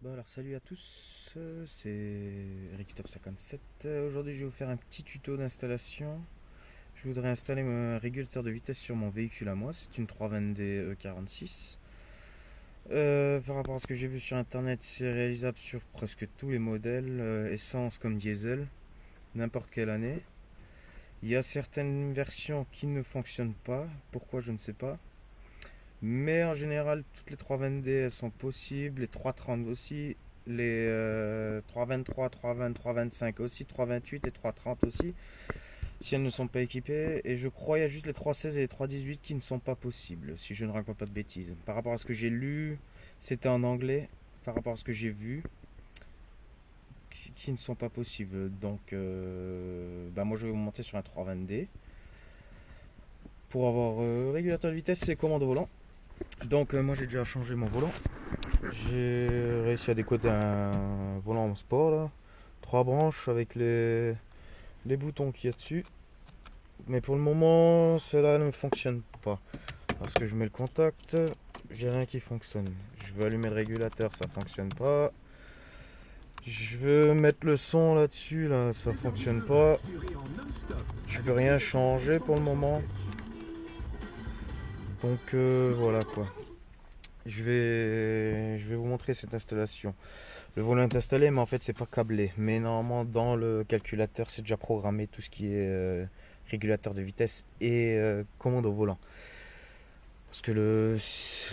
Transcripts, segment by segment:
Bon alors salut à tous, c'est Rixtop57. Aujourd'hui je vais vous faire un petit tuto d'installation. Je voudrais installer un régulateur de vitesse sur mon véhicule à moi, c'est une 320D E46. Par rapport à ce que j'ai vu sur internet, c'est réalisable sur presque tous les modèles, essence comme diesel, n'importe quelle année. Il y a certaines versions qui ne fonctionnent pas, pourquoi je ne sais pas. Mais en général, toutes les 320D elles sont possibles, les 330 aussi, les 323, 320, 325 aussi, 328 et 330 aussi, si elles ne sont pas équipées. Et je crois qu'il y a juste les 316 et les 318 qui ne sont pas possibles, si je ne raconte pas de bêtises. Par rapport à ce que j'ai lu, c'était en anglais, par rapport à ce que j'ai vu, qui ne sont pas possibles. Donc, bah moi je vais vous monter sur un 320D. Pour avoir régulateur de vitesse et commande au volant. Donc, moi j'ai déjà changé mon volant. J'ai réussi à décoder un volant en sport là. Trois branches avec les boutons qu'il y a dessus. Mais pour le moment, cela ne fonctionne pas. Parce que je mets le contact, j'ai rien qui fonctionne. Je veux allumer le régulateur, ça fonctionne pas. Je veux mettre le son là-dessus, là, ça fonctionne pas. Je peux rien changer pour le moment. Donc voilà quoi. Je vais vous montrer cette installation. Le volant est installé, mais en fait c'est pas câblé. Mais normalement dans le calculateur c'est déjà programmé tout ce qui est régulateur de vitesse et commande au volant. Parce que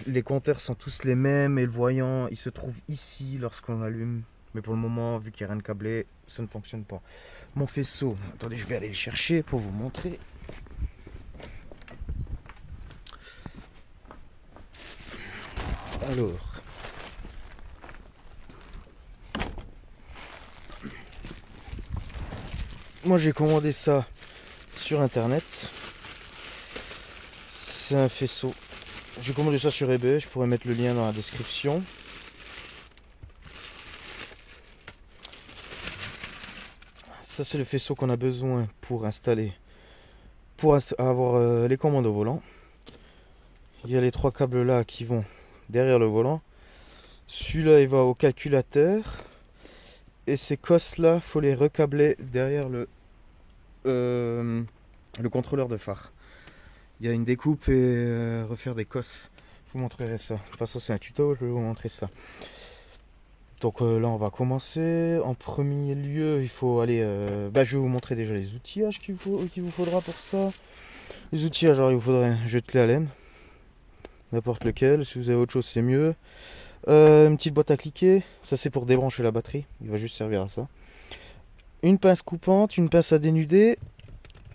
les compteurs sont tous les mêmes et le voyant il se trouve ici lorsqu'on allume. Mais pour le moment, vu qu'il n'y a rien de câblé, ça ne fonctionne pas. Mon faisceau, attendez, je vais aller le chercher pour vous montrer. Alors, moi j'ai commandé ça sur internet. C'est un faisceau. J'ai commandé ça sur eBay, je pourrais mettre le lien dans la description. Ça c'est le faisceau qu'on a besoin pour installer, avoir les commandes au volant. Il y a les trois câbles là qui vont derrière le volant. Celui-là il va au calculateur. Et ces cosses là, faut les recabler derrière le contrôleur de phare. Il y a une découpe et refaire des cosses. Je vous montrerai ça. De toute façon c'est un tuto, je vais vous montrer ça. Donc là on va commencer. En premier lieu il faut aller... je vais vous montrer déjà les outillages qu'il vous faudra pour ça. Les outillages, alors il vous faudrait un jeu de clé à laine. N'importe lequel, si vous avez autre chose c'est mieux. Une petite boîte à cliquer, ça c'est pour débrancher la batterie, il va juste servir à ça. Une pince coupante, une pince à dénuder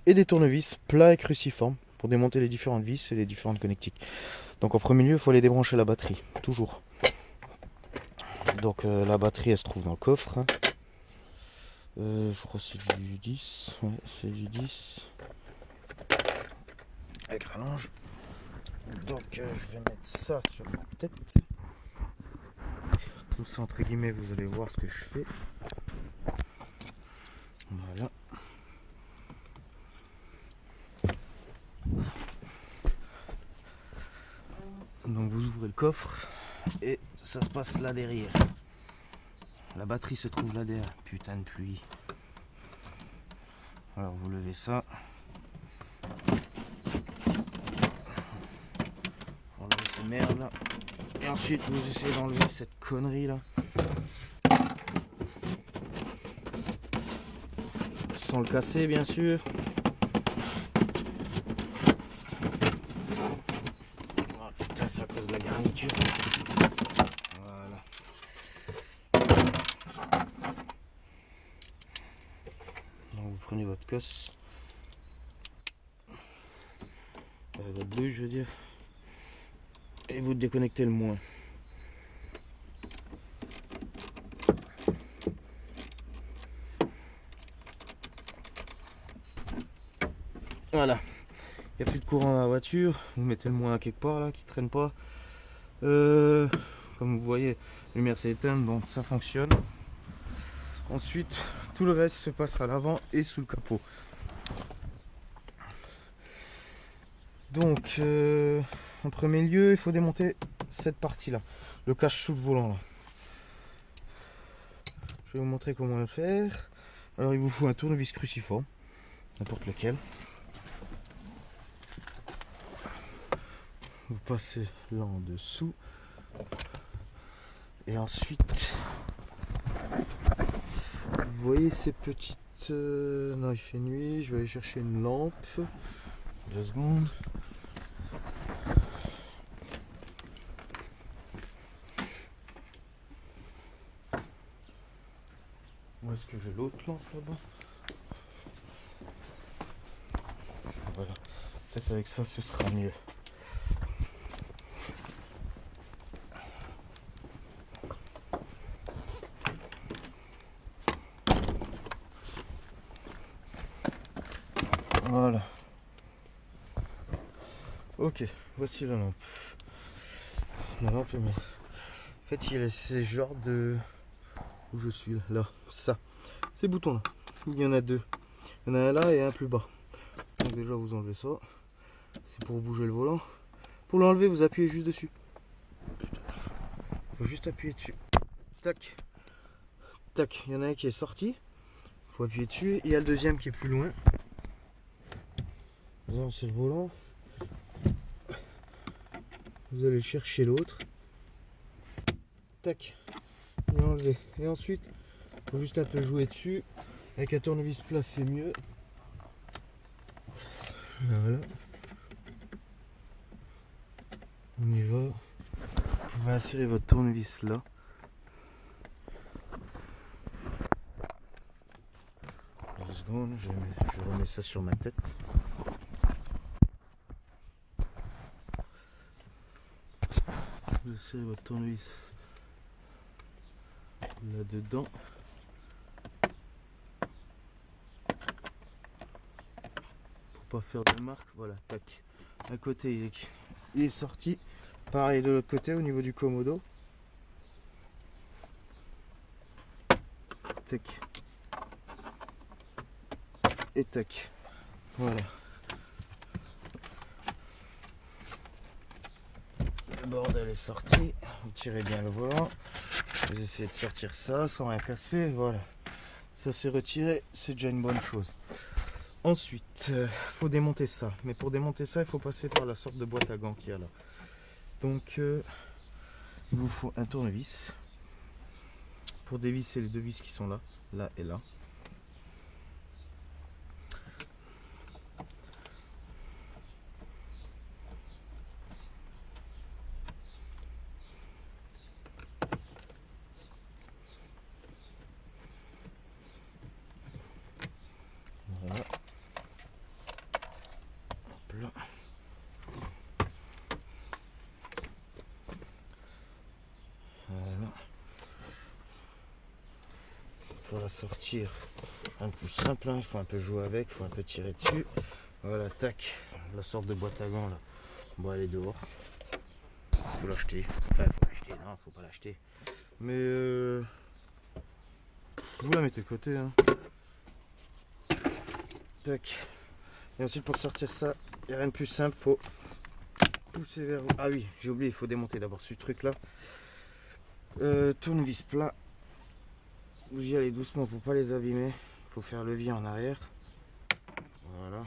et des tournevis plats et cruciformes pour démonter les différentes vis et les différentes connectiques. Donc en premier lieu il faut aller débrancher la batterie, toujours. Donc la batterie elle se trouve dans le coffre. Hein. Je crois que c'est du 10. Ouais, c'est du 10. Avec rallonge. Donc je vais mettre ça sur la tête. Comme ça entre guillemets vous allez voir ce que je fais. Voilà. Donc vous ouvrez le coffre et ça se passe là derrière. La batterie se trouve là derrière. Putain de pluie. Alors vous levez ça. Enlevez ces merdes là. Et ensuite vous essayez d'enlever cette connerie là. Sans le casser bien sûr. Oh putain c'est à cause de la garniture. Voilà. Donc vous prenez votre cosse. Votre douille je veux dire. Et vous déconnectez le moins. Voilà. Il n'y a plus de courant dans la voiture. Vous mettez le moins quelque part là qui traîne pas. Comme vous voyez, la lumière s'est éteinte, bon ça fonctionne. Ensuite, tout le reste se passe à l'avant et sous le capot. Donc, en premier lieu, il faut démonter cette partie-là, le cache sous le volant. Là. Je vais vous montrer comment le faire. Alors il vous faut un tournevis cruciforme, n'importe lequel. Vous passez là en dessous. Et ensuite, vous voyez ces petites... Non, il fait nuit, je vais aller chercher une lampe. 2 secondes. Où est-ce que j'ai l'autre lampe là-bas? Voilà. Peut-être avec ça, ce sera mieux. Voilà. Ok, voici la lampe. La lampe est mise. En fait, il y a ces genres de... Où je suis là, ça. Ces boutons là. Il y en a 2. Il y en a un là et un plus bas. Donc déjà vous enlevez ça. C'est pour bouger le volant. Pour l'enlever, vous appuyez juste dessus. Il faut juste appuyer dessus. Tac. Tac. Il y en a un qui est sorti. Il faut appuyer dessus. Et il y a le deuxième qui est plus loin. Vous lancez le volant. Vous allez chercher l'autre. Tac. Et enlever. Et ensuite, il faut juste un peu jouer dessus. Avec un tournevis plat, c'est mieux. Voilà. On y va. Vous pouvez insérer votre tournevis là. Deux secondes, je remets ça sur ma tête. Vous insérez votre tournevis là-dedans. Pour pas faire de marque, voilà, tac. À côté, il est sorti. Pareil de l'autre côté au niveau du commodo. Tac. Et tac. Voilà. Le bordel est sorti. Vous tirez bien le volant. Vous essayez de sortir ça sans rien casser. Voilà. Ça s'est retiré. C'est déjà une bonne chose. Ensuite, faut démonter ça. Mais pour démonter ça, il faut passer par la sorte de boîte à gants qu'il y a là. Donc, il vous faut un tournevis pour dévisser les 2 vis qui sont là, là et là. Voilà. Hop là. Voilà. Pour la sortir, un peu plus simple, hein. Il faut un peu jouer avec, il faut un peu tirer dessus. Voilà, tac, la sorte de boîte à gants là. Bon, elle est dehors. Faut l'acheter. Enfin, faut l'acheter, non, faut pas l'acheter. Mais vous la mettez de côté, hein. Tac. Et ensuite, pour sortir ça, il n'y a rien de plus simple, faut pousser vers vous. Ah oui, j'ai oublié, il faut démonter d'abord ce truc là. Tournevis plat. Vous y allez doucement pour pas les abîmer. Il faut faire levier en arrière. Voilà.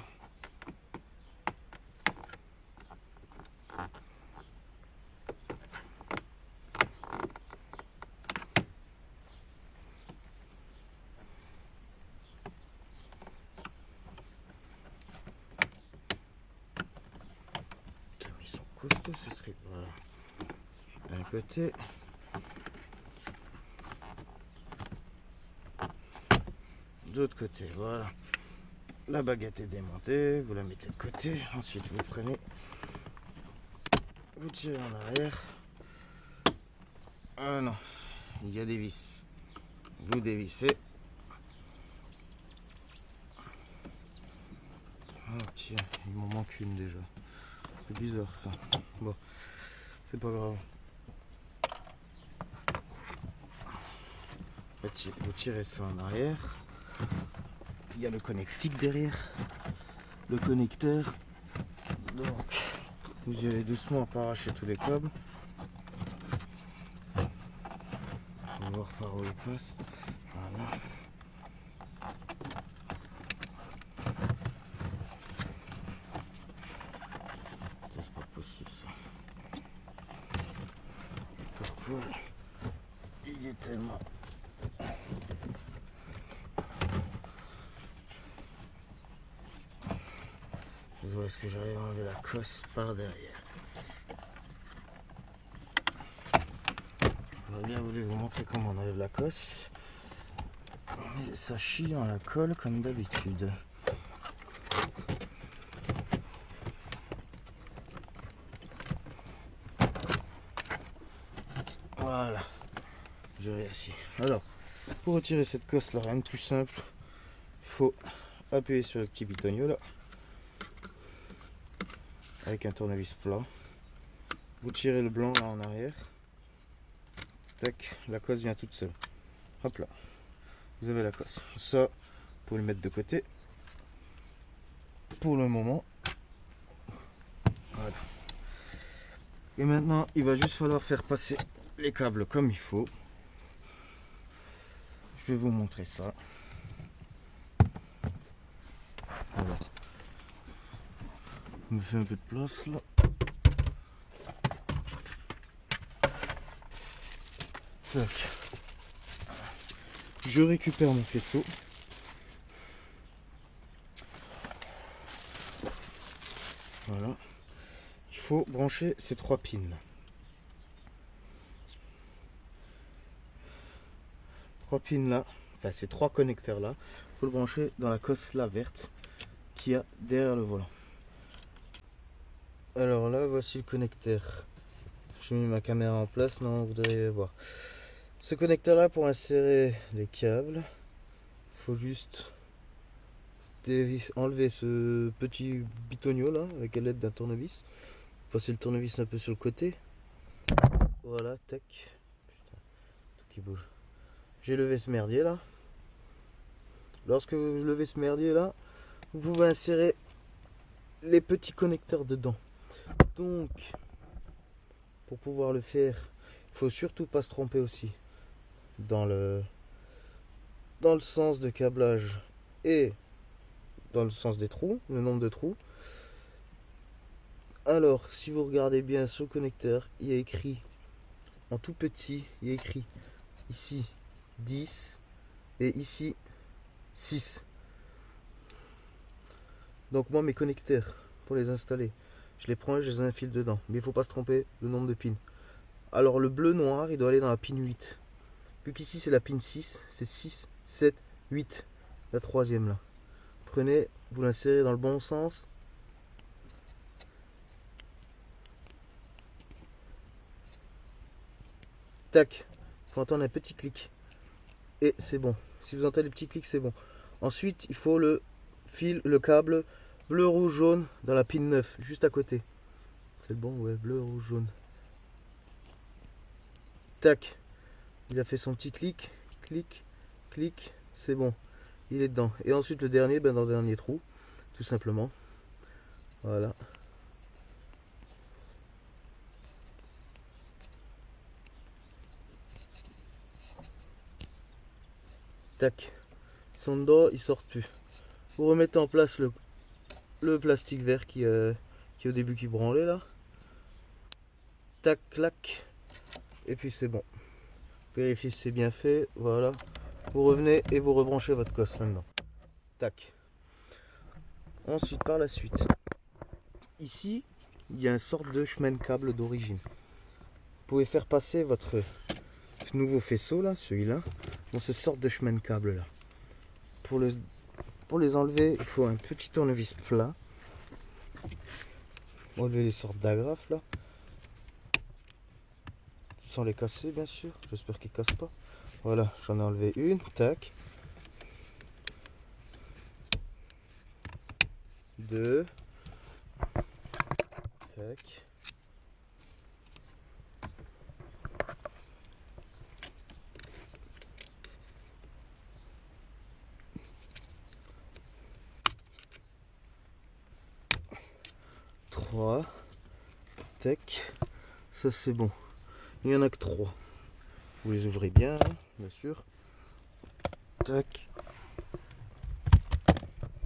Ils sont costauds, ce serait. Voilà. D'un côté. De l'autre côté, voilà. La baguette est démontée, vous la mettez de côté. Ensuite, vous prenez. Vous tirez en arrière. Ah non, il y a des vis. Vous dévissez. Ah tiens, il m'en manque une déjà. C'est bizarre ça. Bon, c'est pas grave. Vous tirez ça en arrière. Il y a le connectique derrière. Le connecteur. Donc, vous y allez doucement à pas arracher tous les câbles. On va voir par où il passe. Voilà. Ça, c'est pas possible ça. Pourquoi il est tellement... Est-ce que j'arrive à enlever la cosse par derrière? J'aurais bien voulu vous montrer comment on enlève la cosse. Mais ça chie dans la colle comme d'habitude. Voilà, je réussis. Alors, pour retirer cette cosse là, rien de plus simple, il faut appuyer sur le petit bitonio là, avec un tournevis plat. Vous tirez le blanc là en arrière, tac, la cosse vient toute seule. Hop là, vous avez la cosse. Ça, vous pouvez le mettre de côté pour le moment. Voilà. Et maintenant, il va juste falloir faire passer les câbles comme il faut. Je vais vous montrer ça. Voilà. On me fait un peu de place là. Tac. Je récupère mon faisceau. Voilà. Il faut brancher ces 3 pins. 3 pins là, enfin ces 3 connecteurs là, il faut le brancher dans la cosse là verte qu'il y a derrière le volant. Alors là, voici le connecteur. J'ai mis ma caméra en place, non, vous devriez voir. Ce connecteur là, pour insérer les câbles, il faut juste enlever ce petit bitonio là avec l'aide d'un tournevis. Passer le tournevis un peu sur le côté. Voilà, tac. Putain, tout qui bouge. J'ai levé ce merdier là. Lorsque vous levez ce merdier là, vous pouvez insérer les petits connecteurs dedans. Donc, pour pouvoir le faire, il faut surtout pas se tromper aussi dans le sens de câblage et dans le sens des trous, le nombre de trous. Alors, si vous regardez bien sur le connecteur, il y a écrit en tout petit, il y a écrit ici 10 et ici 6. Donc moi, mes connecteurs, pour les installer, je les prends et je les infile dedans. Mais il ne faut pas se tromper le nombre de pins. Alors le bleu noir, il doit aller dans la pin 8. Vu qu'ici c'est la pin 6, c'est 6, 7, 8. La troisième là. Prenez, vous l'insérez dans le bon sens. Tac. Il faut entendre un petit clic. Et c'est bon. Si vous entendez le petit clic, c'est bon. Ensuite, il faut le fil, le câble bleu, rouge, jaune dans la pin 9, juste à côté. C'est le bon, ouais, bleu, rouge, jaune. Tac. Il a fait son petit clic, clic, clic, c'est bon. Il est dedans. Et ensuite le dernier, ben, dans le dernier trou, tout simplement. Voilà. Tac. Ils sont dedans, ils sortent plus. Vous remettez en place le plastique vert qui au début qui branlait là. Tac, clac. Et puis c'est bon. Vérifiez si c'est bien fait. Voilà. Vous revenez et vous rebranchez votre cosse maintenant. Tac. Ensuite, par la suite, ici, il y a une sorte de chemin de câble d'origine. Vous pouvez faire passer votre nouveau faisceau là, celui-là, dans cette sorte de chemin de câble là. Pour les enlever, il faut un petit tournevis plat. Enlever les sortes d'agrafes là. Sans les casser bien sûr. J'espère qu'ils ne cassent pas. Voilà, j'en ai enlevé une. Tac. 2. Tac. 3. Tac. Ça c'est bon. Il n'y en a que 3. Vous les ouvrez bien, hein, bien sûr. Tac.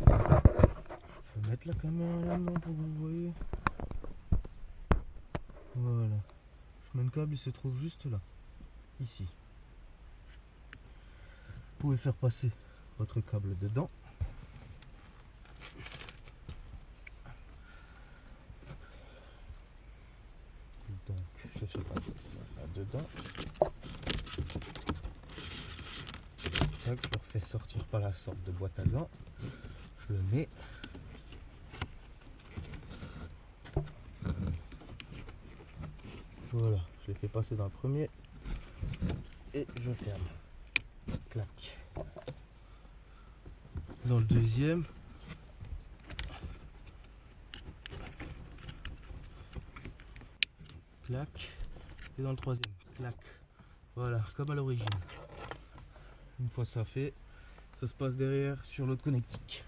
Je vais mettre la caméra là-dedans pour que vous voyez. Voilà. Le chemin de câble il se trouve juste là. Ici. Vous pouvez faire passer votre câble dedans. Donc je fais passer ça là-dedans. Je le refais sortir par la sorte de boîte à gants. Je le mets. Voilà, je l'ai fait passer dans le premier. Et je ferme. Clac. Dans le deuxième. Clac. Et dans le troisième. Clac. Voilà, comme à l'origine. Une fois ça fait, ça se passe derrière sur l'autre connectique.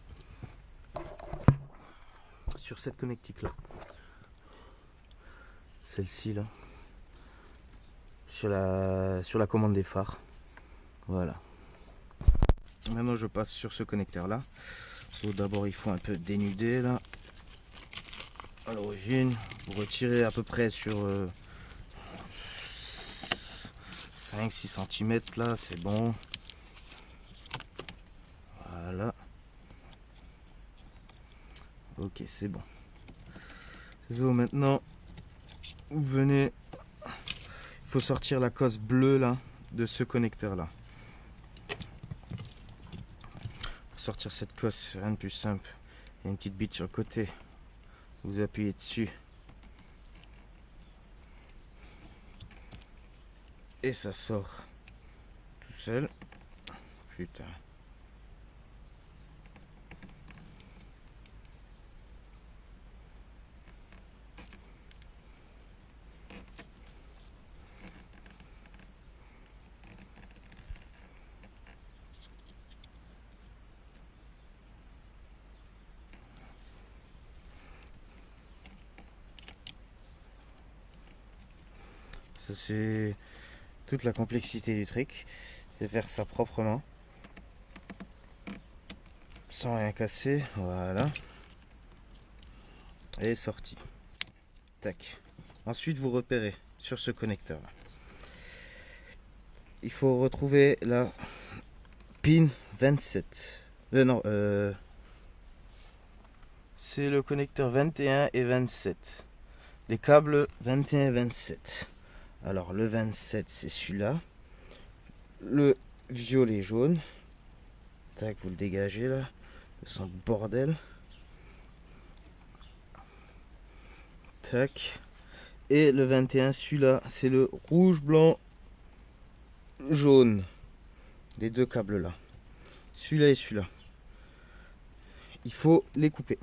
Sur cette connectique là. Celle-ci là. Sur la commande des phares. Voilà. Maintenant je passe sur ce connecteur là. D'abord il faut un peu dénuder là. À l'origine, vous retirez à peu près sur 5-6 cm là, c'est bon. Voilà. Ok, c'est bon. So, maintenant, vous venez. Il faut sortir la cosse bleue là de ce connecteur là. Pour sortir cette cosse, rien de plus simple. Il y a une petite bite sur le côté. Vous appuyez dessus. Et ça sort tout seul. Putain. Ça c'est toute la complexité du truc. C'est faire ça proprement. Sans rien casser. Voilà. Et sorti. Tac. Ensuite vous repérez sur ce connecteur là. Il faut retrouver la pin 27. Non, c'est le connecteur 21 et 27. Les câbles 21 et 27. Alors le 27 c'est celui-là. Le violet jaune. Tac, vous le dégagez là. De son bordel. Tac. Et le 21, celui-là, c'est le rouge, blanc, jaune. Les deux câbles là. Celui-là et celui-là. Il faut les couper.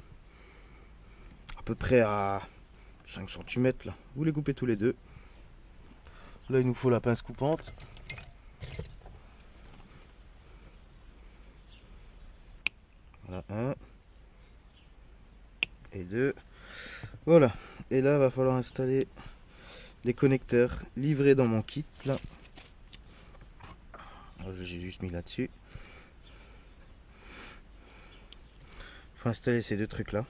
À peu près à 5 cm là. Vous les coupez tous les deux. Là, il nous faut la pince coupante. Voilà, 1 et 2. Voilà. Et là, il va falloir installer les connecteurs livrés dans mon kit là. J'ai juste mis là-dessus. Il faut installer ces deux trucs là.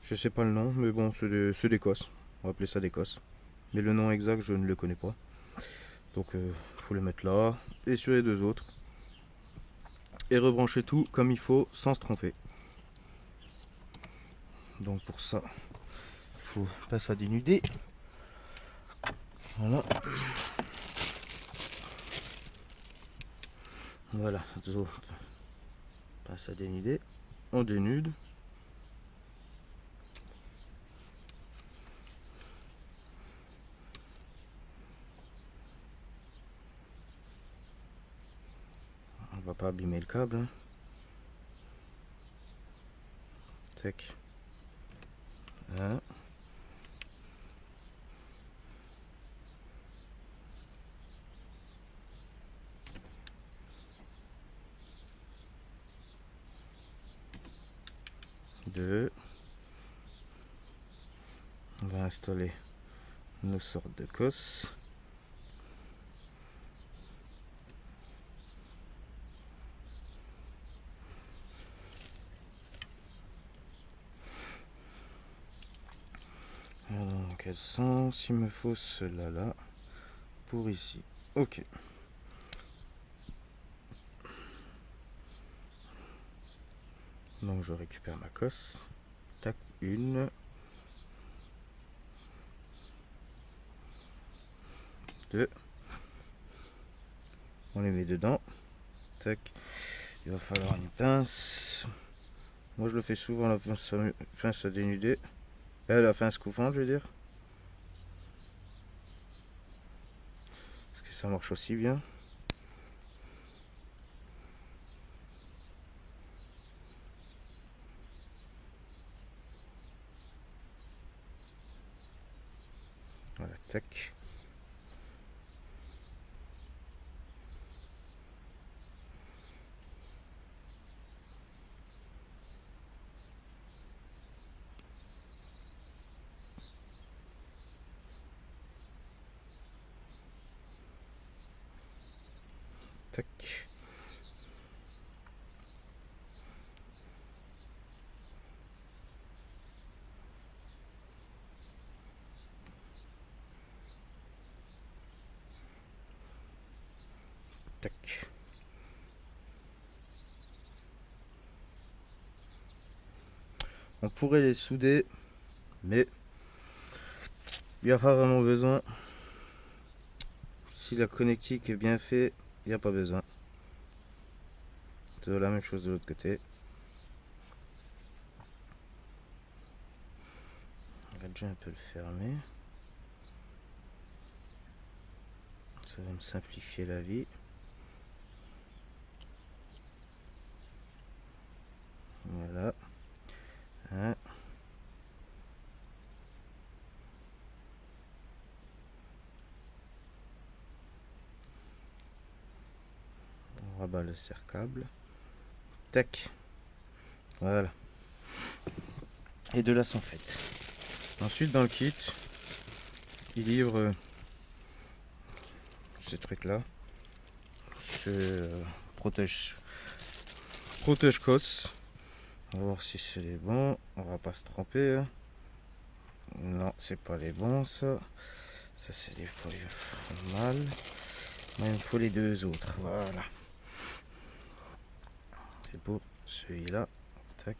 Je sais pas le nom, mais bon, c'est des cosses. On va appeler ça des cosses. Mais le nom exact, je ne le connais pas. Donc, faut les mettre là et sur les deux autres. Et rebrancher tout comme il faut sans se tromper. Donc pour ça, il faut passer à dénuder. Voilà. Voilà, passe à dénuder. On dénude. On va pas abîmer le câble. Hein. Tac. Voilà. Deux. On va installer nos sortes de cosses. quel sens il me faut cela là pour ici. Ok. Donc je récupère ma cosse. Tac, une. Deux. On les met dedans. Tac. Il va falloir une pince. Moi je le fais souvent la pince à dénuder. La pince coupante je veux dire. Parce que ça marche aussi bien. Voilà, tac. Tac. Tac. On pourrait les souder, mais il n'y a pas vraiment besoin. Si la connectique est bien faite, il n'y a pas besoin. C'est la même chose de l'autre côté. On va déjà un peu le fermer. Ça va me simplifier la vie. Voilà. Hein. On rabat le serre-câble. Tac. Voilà. Et de là sont faites. Ensuite dans le kit, il livre ces trucs là. Ce protège cosse. On va voir si c'est les bons. On va pas se tromper. Hein. Non, c'est pas les bons ça. Ça c'est les feuilles mal. Il me faut les deux autres. Voilà. C'est pour celui-là. Tac.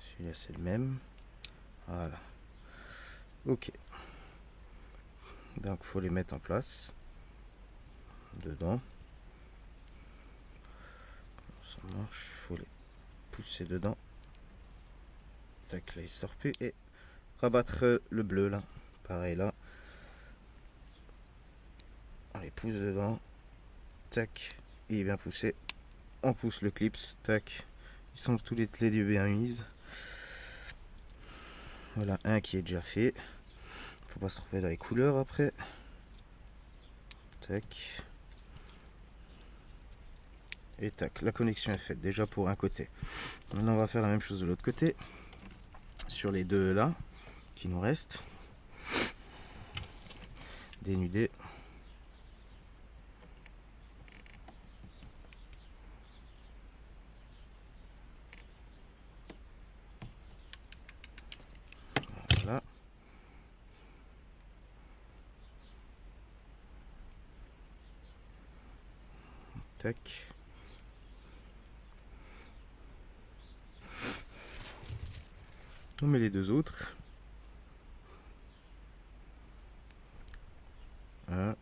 Celui-là c'est le même. Voilà. Ok. Donc il faut les mettre en place. Dedans. Ça marche. Il faut les pousser dedans. Tac, là il sort plus. Et rabattre le bleu là. Pareil là. On les pousse dedans. Tac. Il est bien poussé. On pousse le clips. Tac. Ils sont tous les deux bien mises. Voilà un qui est déjà fait. Faut pas se tromper dans les couleurs après. Tac. Et tac, la connexion est faite déjà pour un côté. Maintenant on va faire la même chose de l'autre côté. Sur les deux là qui nous restent. Dénuder. Voilà. Tac. On met les deux autres. Voilà.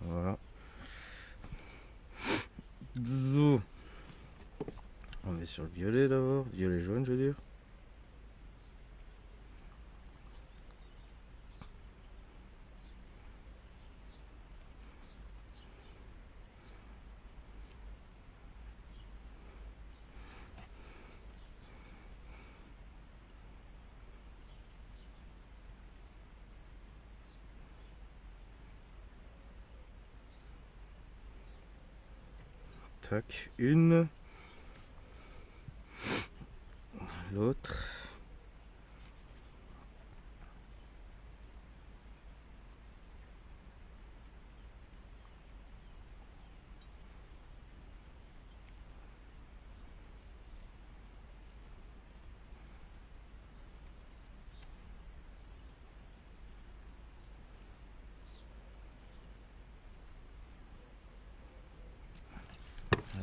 Voilà. On met sur le violet d'abord. Violet jaune je veux dire. Tac, une. L'autre.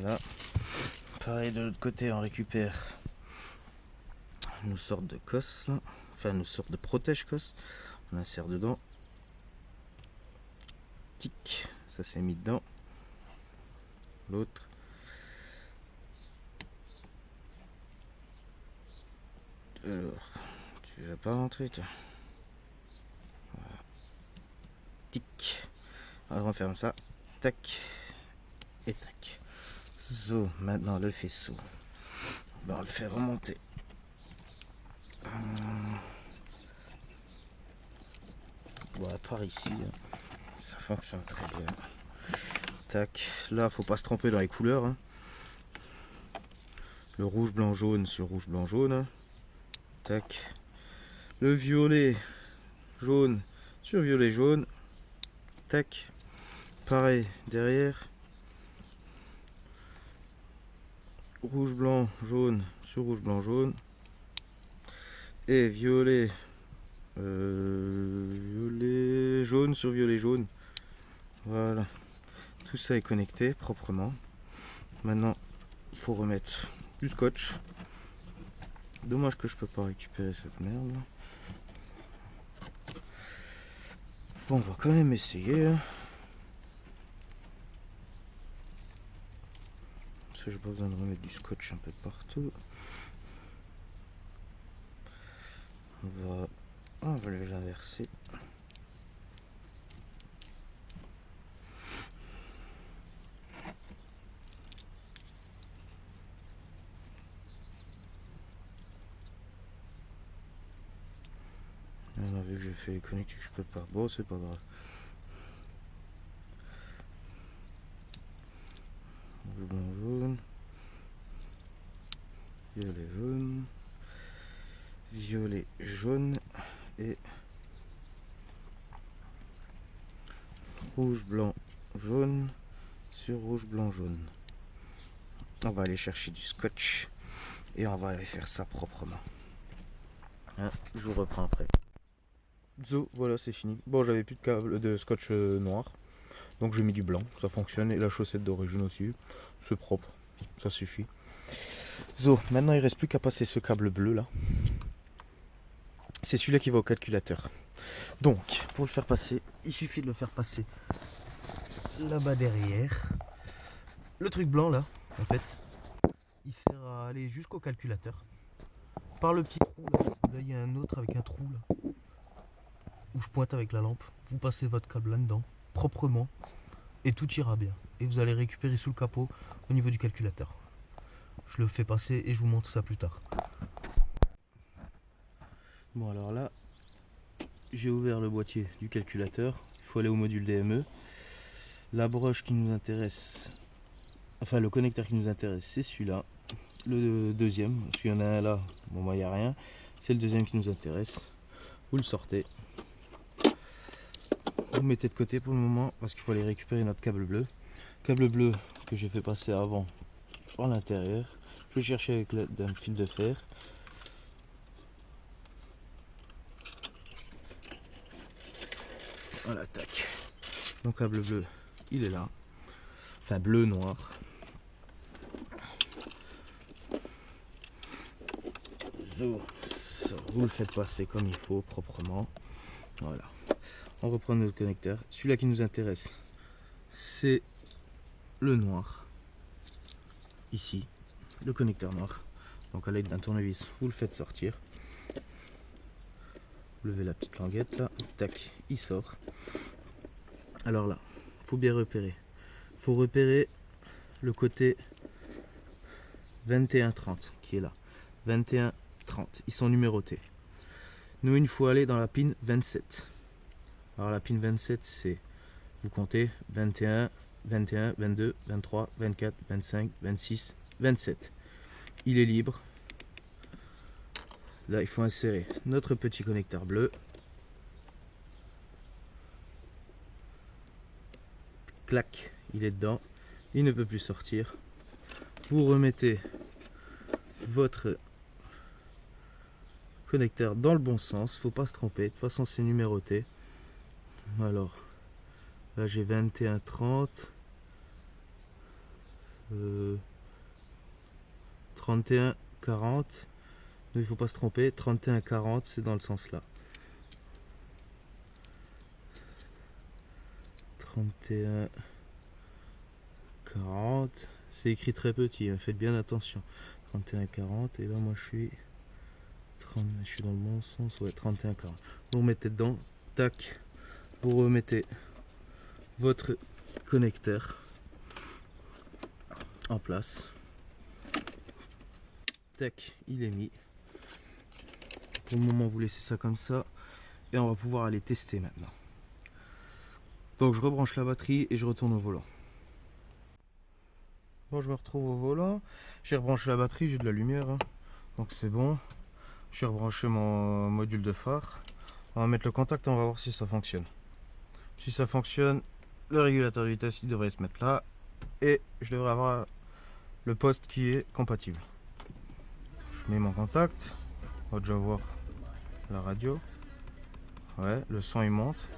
Voilà. Pareil de l'autre côté, on récupère nos sortes de cosses, là. Enfin nos sortes de protège-cosses. On insère dedans. Tic, ça s'est mis dedans. L'autre. Alors, tu vas pas rentrer toi. Voilà. Tic. Alors on ferme ça. Tac. Et tac. Zo, maintenant le faisceau. On va le faire remonter. Voilà, par ici. Ça fonctionne très bien. Tac. Là, faut pas se tromper dans les couleurs. Hein. Le rouge, blanc, jaune sur rouge, blanc, jaune. Tac. Le violet, jaune sur violet, jaune. Tac. Pareil derrière. Rouge, blanc, jaune sur rouge, blanc, jaune. Et violet, violet, jaune sur violet, jaune. Voilà. Tout ça est connecté proprement. Maintenant, il faut remettre du scotch. Dommage que je peux pas récupérer cette merde. Bon, on va quand même essayer. Hein. Parce que j'ai pas besoin de remettre du scotch un peu partout. On va les inverser. On a vu que j'ai fait les connectiques, je peux pas. Bon, c'est pas grave. Rouge, blanc, jaune. Violet, jaune. Violet, jaune. Et rouge, blanc, jaune sur rouge, blanc, jaune. On va aller chercher du scotch et on va aller faire ça proprement. Hein, je vous reprends après. Zo, voilà, c'est fini. Bon, j'avais plus de câble de scotch noir, donc j'ai mis du blanc, ça fonctionne. Et la chaussette d'origine aussi, c'est propre, ça suffit. Zo, maintenant il reste plus qu'à passer ce câble bleu là. C'est celui-là qui va au calculateur. Donc, pour le faire passer, il suffit de le faire passer là-bas derrière. Le truc blanc là, en fait, il sert à aller jusqu'au calculateur. Par le petit trou là, là il y a un autre avec un trou là, où je pointe avec la lampe. Vous passez votre câble là-dedans, proprement, et tout ira bien. Et vous allez récupérer sous le capot au niveau du calculateur. Je le fais passer et je vous montre ça plus tard. Bon alors là, j'ai ouvert le boîtier du calculateur. Il faut aller au module DME. La broche qui nous intéresse, enfin le connecteur qui nous intéresse, c'est celui-là. Le deuxième, parce qu'il y en a un là, bon bah il n'y a rien. C'est le deuxième qui nous intéresse. Vous le sortez. Vous le mettez de côté pour le moment, parce qu'il faut aller récupérer notre câble bleu. Câble bleu que j'ai fait passer avant par l'intérieur. Je vais le chercher avec un fil de fer. Voilà, tac. Mon câble bleu, il est là. Enfin bleu noir. Zo, vous le faites passer comme il faut, proprement. Voilà. On reprend notre connecteur. Celui-là qui nous intéresse, c'est le noir. Ici, le connecteur noir. Donc à l'aide d'un tournevis, vous le faites sortir. Vous levez la petite languette là, tac, il sort. Alors là, faut bien repérer. Faut repérer le côté 21-30 qui est là. 21-30, ils sont numérotés. Nous, il faut aller dans la pin 27. Alors la pin 27, c'est, vous comptez 21, 21, 22, 23, 24, 25, 26, 27. Il est libre. Là, il faut insérer notre petit connecteur bleu. Clac, il est dedans. Il ne peut plus sortir. Vous remettez votre connecteur dans le bon sens. Faut pas se tromper. De toute façon, c'est numéroté. Alors, là, j'ai 21, 30. 31, 40. Il ne faut pas se tromper. 31, 40, c'est dans le sens là. 31, 40. C'est écrit très petit, hein, faites bien attention. 31, 40. Et là, moi, je suis dans le bon sens. Ouais, 31, 40. Vous remettez dedans. Tac. Vous remettez votre connecteur en place. Tac, il est mis. Pour le moment, vous laissez ça comme ça. Et on va pouvoir aller tester maintenant. Donc je rebranche la batterie et je retourne au volant. Bon, je me retrouve au volant. J'ai rebranché la batterie, j'ai de la lumière. Hein. Donc c'est bon. J'ai rebranché mon module de phare. On va mettre le contact et on va voir si ça fonctionne. Si ça fonctionne, le régulateur de vitesse il devrait se mettre là. Et je devrais avoir le poste qui est compatible. Je mets mon contact. On va déjà voir la radio. Ouais, le son il monte.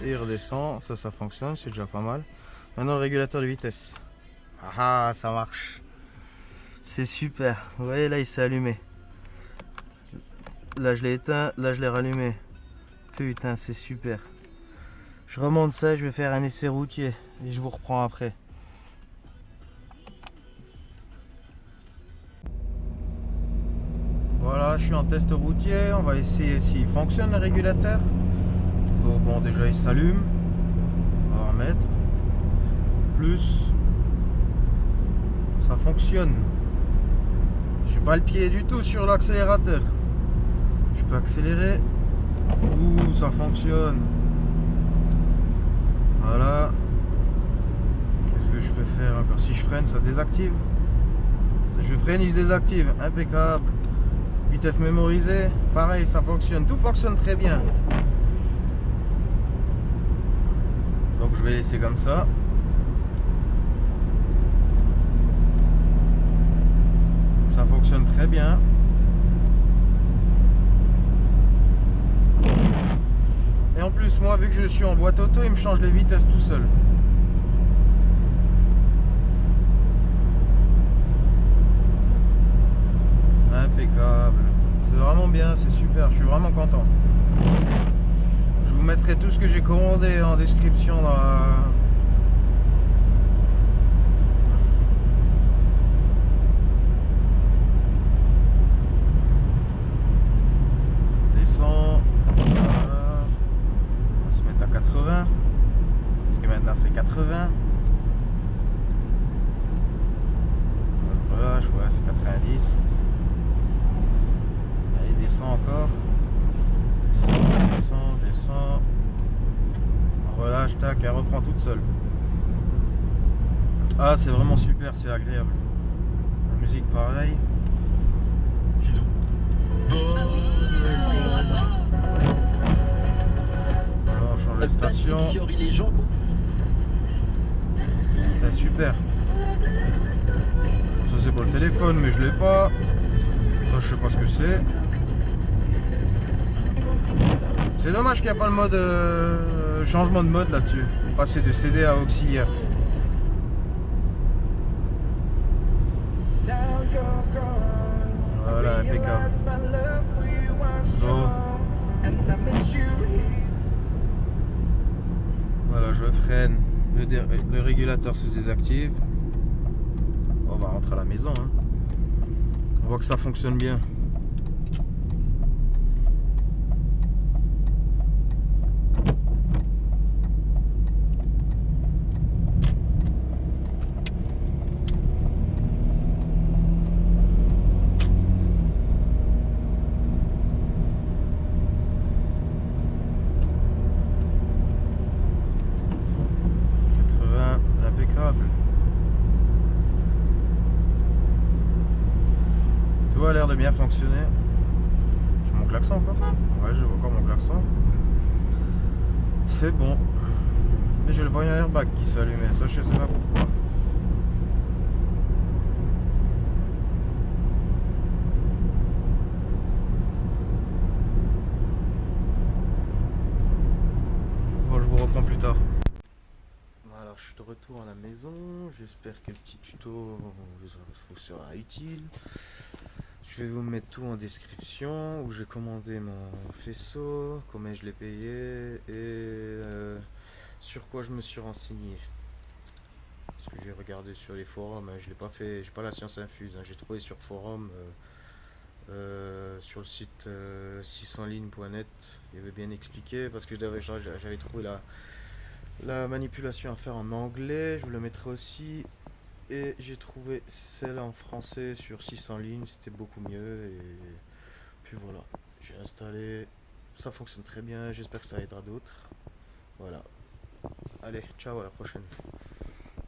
Et il redescend. Ça fonctionne, c'est déjà pas mal. Maintenant le régulateur de vitesse. Ah, ça marche. C'est super. Vous voyez là il s'est allumé. Là je l'ai éteint, là je l'ai rallumé. Putain, c'est super. Je remonte ça, je vais faire un essai routier et je vous reprends après. Voilà, je suis en test routier, on va essayer s'il fonctionne le régulateur. Donc, bon, déjà il s'allume. On va remettre. Plus. Ça fonctionne. Je n'ai pas le pied du tout sur l'accélérateur. Je peux accélérer. Ouh, ça fonctionne. Voilà. Qu'est-ce que je peux faire encore? Si je freine, ça désactive. Je freine, il se désactive. Impeccable. Vitesse mémorisée. Pareil, ça fonctionne. Tout fonctionne très bien. Donc je vais laisser comme ça. Ça fonctionne très bien. Et en plus, moi, vu que je suis en boîte auto, il me change les vitesses tout seul. Impeccable. C'est vraiment bien, c'est super, je suis vraiment content. Je vous mettrai tout ce que j'ai commandé en description dans la... Descend. Voilà. On va se mettre à 80. Parce que maintenant c'est 80. Je relâche, ouais, c'est 90. Il descend encore. Descend. On relâche, tac, elle reprend toute seule. Ah, c'est vraiment super, c'est agréable. La musique pareil. Alors, on change de station. C'est super. Ça c'est pour le téléphone, mais je l'ai pas. Ça je sais pas ce que c'est. C'est dommage qu'il n'y a pas le mode changement de mode là-dessus. Passer de CD à auxiliaire. Voilà, impeccable. Bon. Voilà, je freine. Le régulateur se désactive. On va rentrer à la maison. Hein. On voit que ça fonctionne bien. Tout a l'air de bien fonctionner. J'ai mon klaxon encore? Ouais, j'ai encore mon klaxon. C'est bon. Mais j'ai le voyant airbag qui s'est allumé, ça je sais pas pourquoi. Bon, je vous reprends plus tard. Alors, je suis de retour à la maison. J'espère que le petit tuto vous sera utile. Je vais vous mettre tout en description, où j'ai commandé mon faisceau, combien je l'ai payé et sur quoi je me suis renseigné. Parce que j'ai regardé sur les forums, je l'ai pas fait, j'ai pas la science infuse, hein. J'ai trouvé sur forum, sur le site 6enligne.net, il avait bien expliqué, parce que j'avais trouvé la manipulation à faire en anglais, je vous le mettrai aussi. Et j'ai trouvé celle en français sur 600 lignes, c'était beaucoup mieux. Et puis voilà, j'ai installé, ça fonctionne très bien, j'espère que ça aidera d'autres. Voilà, allez, ciao, à la prochaine.